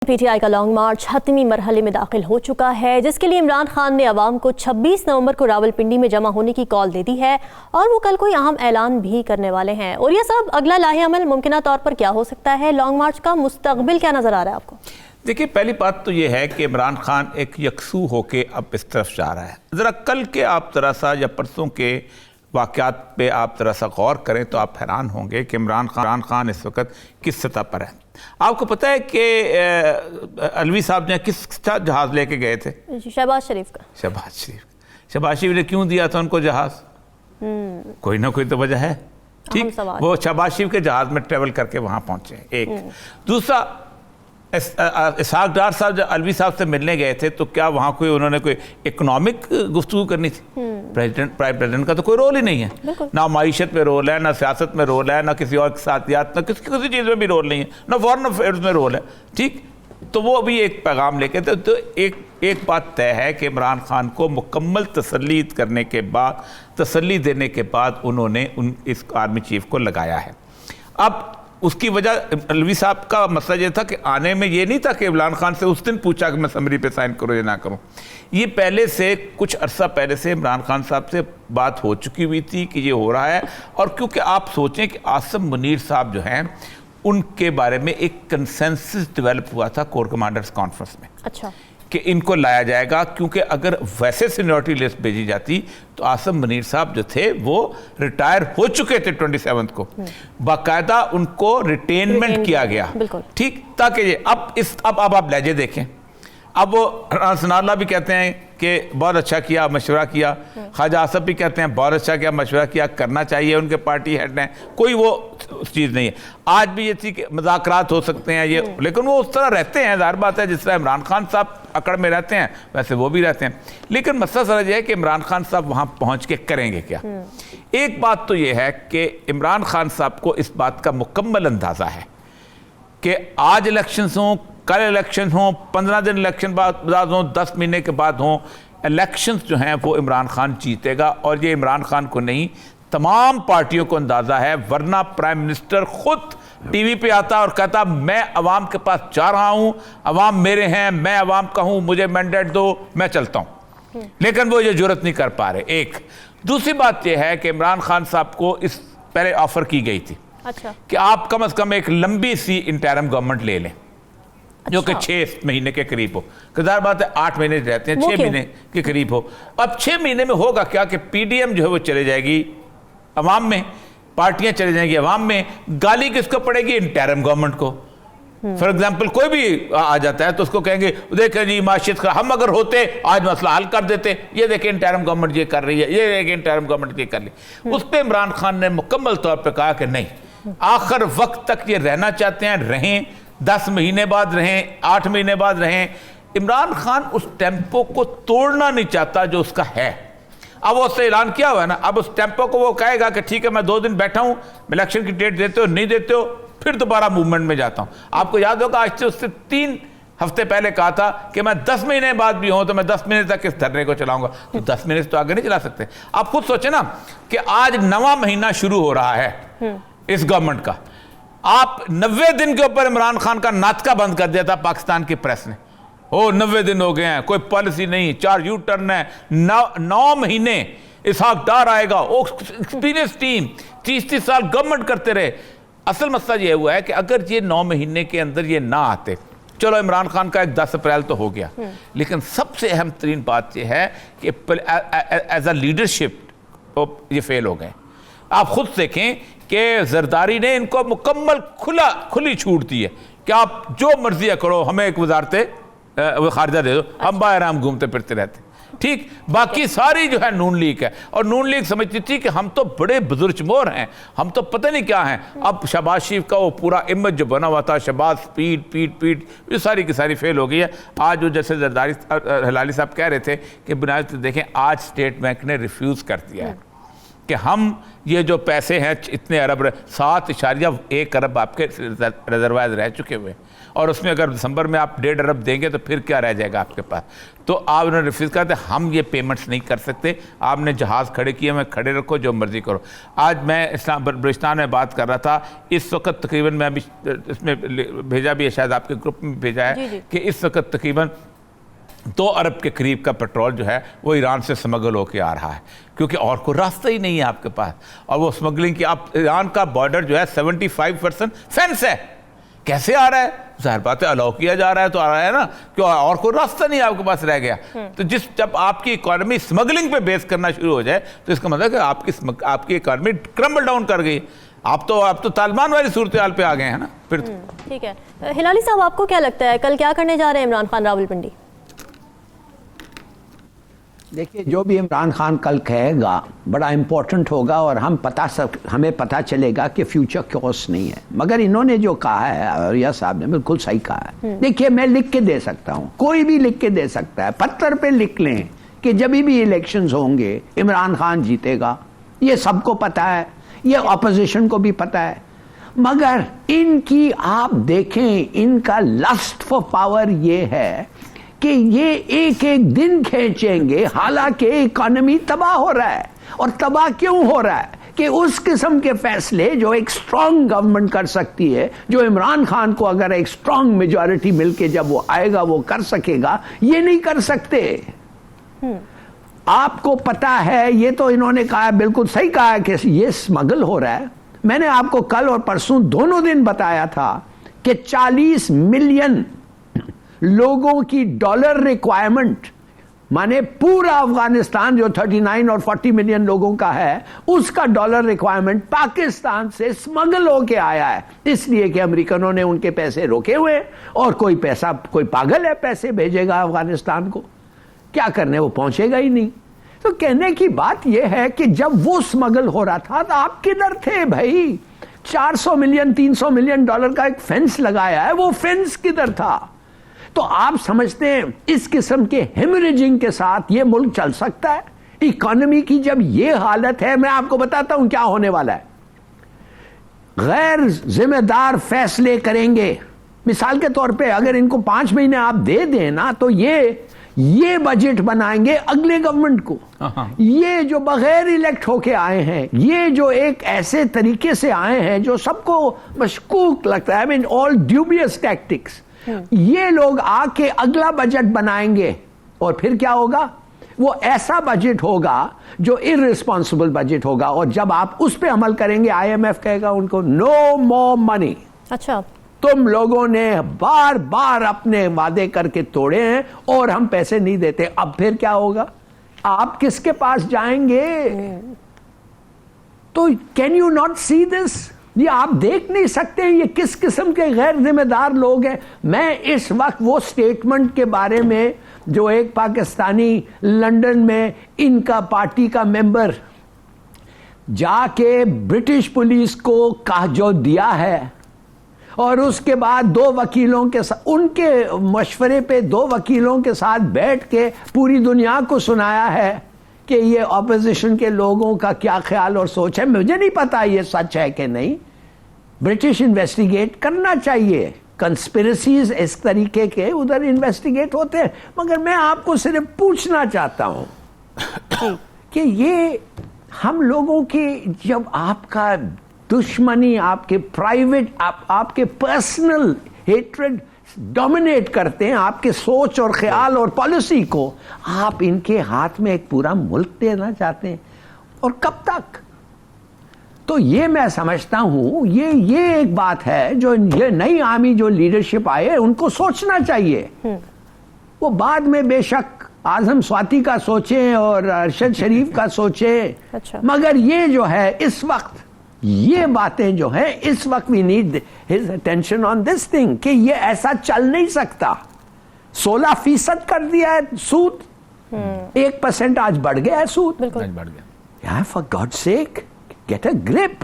PTI का long मार्च 7वीं मरहले में दाखिल हो चुका है, जिसके लिए इमरान खान ने अवाम को 26 नवंबर को रावलपिंडी में जमा होने की कॉल दे दी है और वो कल कोई अहम ऐलान भी करने वाले हैं। और ये सब अगला लाहे अमल मुमकिन तौर पर क्या हो सकता है? लॉन्ग मार्च का मुस्तकबिल क्या नजर आ रहा है आपको? देखिए, पहली बात तो ये है कि इमरान खान एक यकसू होके अब इस तरफ जा रहा है। ज़रा कल के आप ज़रा सा या परसों के वाक़यात पे आप ज़रा सा गौर करें तो आप हैरान होंगे कि इमरान खान इस वक्त किस सतह पर है। आपको पता है कि अलवी साहब ने किस जहाज़ लेके गए थे? शहबाज शरीफ का। शहबाज शरीफ ने क्यों दिया था उनको जहाज़? कोई ना कोई तो वजह है, ठीक। वो शहबाज शरीफ के जहाज़ में ट्रेवल करके वहाँ पहुँचे। एक दूसरा, इसहाक डार साहब जब अलवी साहब से मिलने गए थे तो क्या वहाँ उन्होंने कोई इकोनॉमिक गुफ्तगू करनी थी? प्राइम प्रेसिडेंट का तो कोई रोल ही नहीं है, ना माईशत में रोल है, ना सियासत में रोल है, ना किसी और साथियात, ना किसी चीज़ में भी रोल नहीं है, ना फॉरेन अफेयर्स में रोल है, ठीक। तो वो भी एक पैगाम लेके थे। तो एक बात तय है कि इमरान खान को मुकम्मल तसल्ली करने के बाद, तसल्ली देने के बाद उन्होंने इस आर्मी चीफ को लगाया है। अब उसकी वजह अलवी साहब का मसला ये था कि आने में ये नहीं था कि इमरान खान से उस दिन पूछा कि मैं समरी पे साइन करूँ या ना करूँ। ये पहले से कुछ अरसा पहले से इमरान खान साहब से बात हो चुकी हुई थी कि ये हो रहा है। और क्योंकि आप सोचें कि आसिम मुनीर साहब जो हैं उनके बारे में एक कंसेंसस डेवलप हुआ था कोर कमांडर्स कॉन्फ्रेंस में, अच्छा, कि इनको लाया जाएगा, क्योंकि अगर वैसे सीनियरिटी लिस्ट भेजी जाती तो आसिम मुनीर साहब जो थे वो रिटायर हो चुके थे 27 को, बाकायदा उनको रिटेनमेंट किया गया, ठीक, ताकि ये अब आप लहजे देखें। अब वो सनाल्ला भी कहते हैं कि बहुत अच्छा किया, मशवरा किया। ख्वाजा आसफ भी कहते हैं बहुत अच्छा किया, मशवरा किया, करना चाहिए, उनके पार्टी हेड हैं, कोई वो चीज़ नहीं है। आज भी ये थी कि मज़ाकरात हो सकते हैं ये, लेकिन वो उस तरह रहते हैं, ज़ाहिर बात है, जिस तरह इमरान खान साहब अकड़ में रहते हैं वैसे वो भी रहते हैं। लेकिन मसला सारा ये है कि इमरान खान साहब वहाँ पहुँच के करेंगे क्या। एक बात तो ये है कि इमरान खान साहब को इस बात का मुकम्मल अंदाज़ा है कि आज इलेक्शंस हों, कल इलेक्शन हों, 15 दिन इलेक्शन बाद हों, 10 महीने के बाद हों, इलेक्शंस जो हैं वो इमरान खान जीतेगा। और ये इमरान खान को नहीं, तमाम पार्टियों को अंदाज़ा है, वरना प्राइम मिनिस्टर खुद टीवी पे आता और कहता मैं अवाम के पास जा रहा हूँ, अवाम मेरे हैं, मैं अवाम का हूँ, मुझे मैंडेट दो, मैं चलता हूँ। लेकिन वो ये जुर्रत नहीं कर पा रहे। एक दूसरी बात यह है कि इमरान खान साहब को इस पहले ऑफर की गई थी, अच्छा, कि आप कम से कम एक लंबी सी इंटरिम गवर्नमेंट ले लें, अच्छा, जो कि 6 महीने के करीब हो। कदार बात है 8 महीने रहते हैं, 6 महीने के करीब हो। अब 6 महीने में होगा क्या कि पीडीएम जो है वो चले जाएगी अवाम में, पार्टियां चले जाएंगी अवाम में, गाली किसको पड़ेगी? इंटरिम गवर्नमेंट को। फॉर एग्जाम्पल कोई भी आ जाता है तो उसको कहेंगे देखें जी माशियत का, हम अगर होते आज मसला हल कर देते, ये देखें इंटरिम गवर्नमेंट ये कर रही है, ये देखें इंटरिम गवर्नमेंट ये कर रही। उस पर इमरान खान ने मुकम्मल तौर पर कहा कि नहीं, आखिर वक्त तक ये रहना चाहते हैं, रहें, 10 महीने बाद रहें, 8 महीने बाद रहें। इमरान खान उस टेम्पो को तोड़ना नहीं चाहता जो उसका है। अब वो उससे ऐलान किया हुआ है ना, अब उस टेम्पो को वो कहेगा कि ठीक है मैं 2 दिन बैठा हूं, इलेक्शन की डेट देते हो, नहीं देते हो, फिर दोबारा मूवमेंट में जाता हूं। आपको याद होगा आज से उससे 3 हफ्ते पहले कहा था कि मैं 10 महीने बाद भी हूं तो मैं 10 महीने तक इस धरने को चलाऊंगा। तो 10 महीने से तो आगे नहीं चला सकते। आप खुद सोचे ना कि आज 9वां महीना शुरू हो रहा है इस गवर्नमेंट का। आप 90 दिन के ऊपर इमरान खान का नाटका बंद कर दिया था पाकिस्तान की प्रेस ने। 90 दिन हो गए हैं, कोई पॉलिसी नहीं, 4 यू टर्न है, 9 महीने इसहाक डार आएगा, एक्सपीरियंस टीम, 30 साल गवर्नमेंट करते रहे। असल मसला ये हुआ है कि अगर ये 9 महीने के अंदर ये ना आते, चलो इमरान खान का एक 10 अप्रैल तो हो गया, लेकिन सबसे अहम तरीन बात यह है कि एज अ लीडरशिप ये फेल हो गए। आप खुद देखें कि जरदारी ने इनको मुकम्मल खुली छूट दी है कि आप जो मर्जी करो, हमें एक वजारत खारजा दे दो, हम बाहर हम घूमते फिरते रहते, ठीक। बाकी सारी जो है नून लीग है, और नून लीग समझती थी कि हम तो बड़े बुजुर्गमोर हैं, हम तो पता नहीं क्या हैं। अब शहबाज शरीफ का वो पूरा इमेज जो बना हुआ था, शहबाज पीट ये सारी की सारी फेल हो गई है। आज वो जैसे जरदारी हलाली साहब कह रहे थे कि बुनियाद देखें आज स्टेट बैंक ने रिफ्यूज़ कर दिया है कि हम ये जो पैसे हैं इतने अरब 7.1 अरब आपके रिजर्वायर रह चुके हुए, और उसमें अगर दिसंबर में आप 1.5 अरब देंगे तो फिर क्या रह जाएगा आपके पास। तो आप उन्होंने रिफ्यूज़ करते, हम ये पेमेंट्स नहीं कर सकते, आपने जहाज़ खड़े किए, मैं खड़े रखो, जो मर्जी करो। आज मैं बलूचिस्तान में बात कर रहा था, इस वक्त तकरीबन, मैं अभी इसमें भेजा भी है, शायद आपके ग्रुप में भेजा है, कि इस वक्त तकरीबन 2 अरब के करीब का पेट्रोल जो है वो ईरान से स्मगल होकर आ रहा है, क्योंकि और कोई रास्ता ही नहीं है आपके पास। और वो स्मगलिंग की, आप ईरान का बॉर्डर जो है 75% फेंस है, कैसे आ रहा है? जाहिर बात है अलाउ किया जा रहा है तो आ रहा है ना, क्यों? और कोई रास्ता नहीं आपके पास रह गया। तो जब आपकी इकोनॉमी स्मगलिंग पे बेस करना शुरू हो जाए तो इसका मतलब है कि आपकी इकोनॉमी क्रम्बल डाउन कर गई। आप तो तालिबान वाली सूरत हाल पे आ गए हैं ना फिर। ठीक है, हिलाली साहब, आपको क्या लगता है कल क्या करने जा रहे हैं इमरान खान रावलपिंडी? देखिए, जो भी इमरान खान कल कहेगा बड़ा इम्पोर्टेंट होगा, और हमें पता चलेगा कि फ्यूचर कोर्स नहीं है। मगर इन्होंने जो कहा है, औरिया साहब ने बिल्कुल सही कहा है। देखिए, मैं लिख के दे सकता हूँ, कोई भी लिख के दे सकता है, पत्थर पे लिख लें कि जब भी इलेक्शंस होंगे इमरान खान जीतेगा, ये सबको पता है, ये ऑपोजिशन को भी पता है। मगर इनकी आप देखें, इनका लस्ट फॉर पावर ये है कि ये एक एक दिन खींचेंगे, हालांकि इकोनॉमी तबाह हो रहा है। और तबाह क्यों हो रहा है? कि उस किस्म के फैसले जो एक स्ट्रांग गवर्नमेंट कर सकती है, जो इमरान खान को अगर एक स्ट्रांग मेजॉरिटी मिलके जब वो आएगा वो कर सकेगा, ये नहीं कर सकते। आपको पता है, ये तो इन्होंने कहा, बिल्कुल सही कहा है कि ये स्मगल हो रहा है। मैंने आपको कल और परसों दोनों दिन बताया था कि 40 मिलियन लोगों की डॉलर रिक्वायरमेंट, माने पूरा अफगानिस्तान जो 39 और 40 मिलियन लोगों का है, उसका डॉलर रिक्वायरमेंट पाकिस्तान से स्मगल होके आया है। इसलिए कि अमेरिकनों ने उनके पैसे रोके हुए, और कोई पागल है पैसे भेजेगा अफगानिस्तान को, क्या करने, वो पहुंचेगा ही नहीं। तो कहने की बात यह है कि जब वो स्मगल हो रहा था तो आप किधर थे भाई? 400 मिलियन 300 मिलियन डॉलर का एक फेंस लगाया है, वो फेंस किधर था? तो आप समझते हैं इस किस्म के हेमरेजिंग के साथ ये मुल्क चल सकता है? इकोनॉमी की जब ये हालत है, मैं आपको बताता हूं क्या होने वाला है। गैर जिम्मेदार फैसले करेंगे। मिसाल के तौर पे अगर इनको 5 महीने आप दे दें ना, तो ये बजट बनाएंगे अगले गवर्नमेंट को। ये जो बगैर इलेक्ट होके आए हैं, ये जो एक ऐसे तरीके से आए हैं जो सबको मशकूक लगता है, I mean all dubious tactics, ये लोग आके अगला बजट बनाएंगे। और फिर क्या होगा? वो ऐसा बजट होगा जो इररिस्पॉन्सिबल बजट होगा, और जब आप उस पर अमल करेंगे, IMF कहेगा उनको नो मोर मनी। अच्छा, तुम लोगों ने बार बार अपने वादे करके तोड़े हैं और हम पैसे नहीं देते। अब फिर क्या होगा? आप किसके पास जाएंगे? तो can you not see this? ये आप देख नहीं सकते ये किस किस्म के गैर जिम्मेदार लोग हैं। मैं इस वक्त वो स्टेटमेंट के बारे में जो एक पाकिस्तानी लंदन में इनका पार्टी का मेंबर जाके ब्रिटिश पुलिस को कहा जो दिया है, और उसके बाद 2 वकीलों के साथ, उनके मशवरे पे 2 वकीलों के साथ बैठ के पूरी दुनिया को सुनाया है कि ये ऑपोजिशन के लोगों का क्या ख्याल और सोच है। मुझे नहीं पता ये सच है कि नहीं, ब्रिटिश इन्वेस्टिगेट करना चाहिए। कंस्पिरेसीज इस तरीके के उधर इन्वेस्टिगेट होते हैं। मगर मैं आपको सिर्फ पूछना चाहता हूं कि ये हम लोगों की, जब आपका दुश्मनी, आपके प्राइवेट, आपके पर्सनल हेट्रेड डोमिनेट करते हैं आपके सोच और ख्याल और पॉलिसी को, आप इनके हाथ में एक पूरा मुल्क देना चाहते हैं, और कब तक? तो ये मैं समझता हूं ये एक बात है जो ये नई आर्मी जो लीडरशिप आए उनको सोचना चाहिए। वो बाद में बेशक आजम स्वाति का सोचें और अरशद शरीफ का सोचें। अच्छा। मगर ये जो है इस वक्त, ये बातें जो है इस वक्त, we need his attention on this thing कि ये ऐसा चल नहीं सकता। 16% कर दिया है सूद, 1% आज बढ़ गया है सूद, बढ़ गया। यार for God sake get a grip.